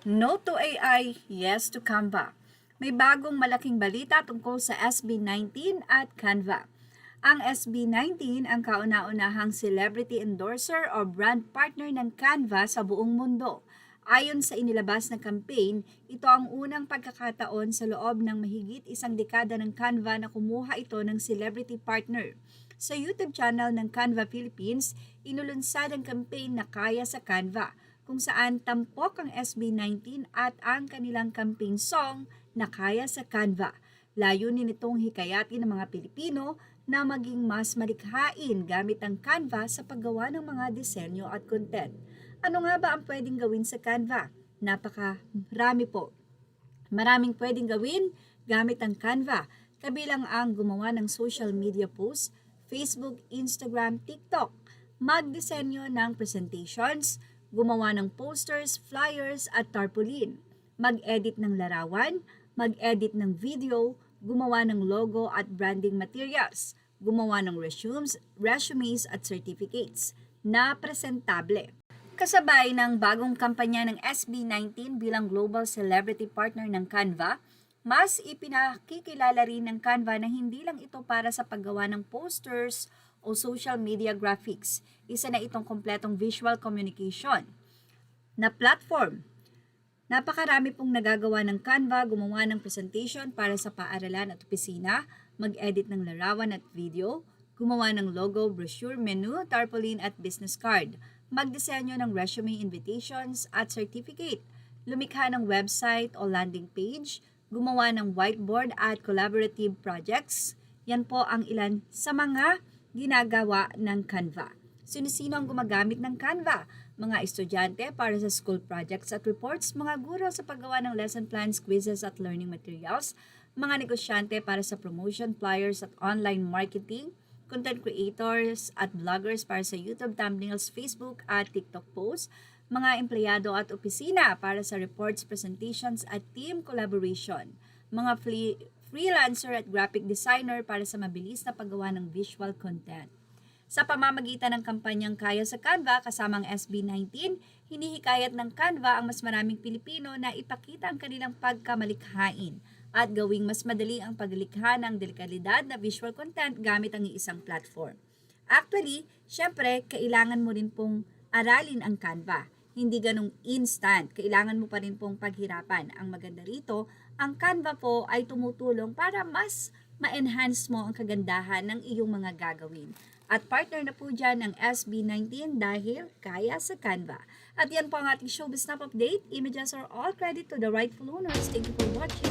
No to AI, yes to Canva. May bagong malaking balita tungkol sa SB19 at Canva. Ang SB19 ang kauna-unahang celebrity endorser o brand partner ng Canva sa buong mundo. Ayon sa inilabas na campaign, ito ang unang pagkakataon sa loob ng mahigit isang dekada ng Canva na kumuha ito ng celebrity partner. Sa YouTube channel ng Canva Philippines, inulunsad ang campaign na Kaya sa Canva, kung saan tampok ang SB19 at ang kanilang campaign song na Kaya sa Canva. Layunin nitong hikayatin ng mga Pilipino na maging mas malikhain gamit ang Canva sa paggawa ng mga disenyo at content. Ano nga ba ang pwedeng gawin sa Canva? Napakarami po. Maraming pwedeng gawin gamit ang Canva, kabilang ang gumawa ng social media posts, Facebook, Instagram, TikTok, magdisenyo ng presentations, gumawa ng posters, flyers at tarpaulin, mag-edit ng larawan, mag-edit ng video, gumawa ng logo at branding materials, gumawa ng resumes at certificates na presentable. Kasabay ng bagong kampanya ng SB19 bilang global celebrity partner ng Canva, mas ipinakikilala rin ng Canva na hindi lang ito para sa paggawa ng posters o social media graphics. Isa na itong kompletong visual communication na platform. Napakarami pong nagagawa ng Canva, gumawa ng presentation para sa paaralan at opisina, mag-edit ng larawan at video, gumawa ng logo, brochure, menu, tarpaulin at business card, magdisenyo ng resume invitations at certificate, lumikha ng website o landing page, gumawa ng whiteboard at collaborative projects. Yan po ang ilan sa mga ginagawa ng Canva. Sino-sino ang gumagamit ng Canva? Mga estudyante para sa school projects at reports, mga guro sa paggawa ng lesson plans, quizzes at learning materials, mga negosyante para sa promotion, flyers at online marketing, content creators at vloggers para sa YouTube thumbnails, Facebook at TikTok posts, mga empleyado at opisina para sa reports, presentations at team collaboration, mga freelancer at graphic designer para sa mabilis na paggawa ng visual content. Sa pamamagitan ng kampanyang Kaya sa Canva kasamang SB19, hinihikayat ng Canva ang mas maraming Pilipino na ipakita ang kanilang pagkamalikhain at gawing mas madali ang paglikha ng dekalidad na visual content gamit ang iisang platform. Actually, syempre, kailangan mo rin pong aralin ang Canva. Hindi ganong instant, kailangan mo pa rin pong paghirapan. Ang maganda rito, ang Canva po ay tumutulong para mas ma-enhance mo ang kagandahan ng iyong mga gagawin. At partner na po dyan ang SB19 dahil Kaya sa Canva. At yan po ang ating Showbiz Snap Update. Images are all credit to the rightful owners. Thank you for watching.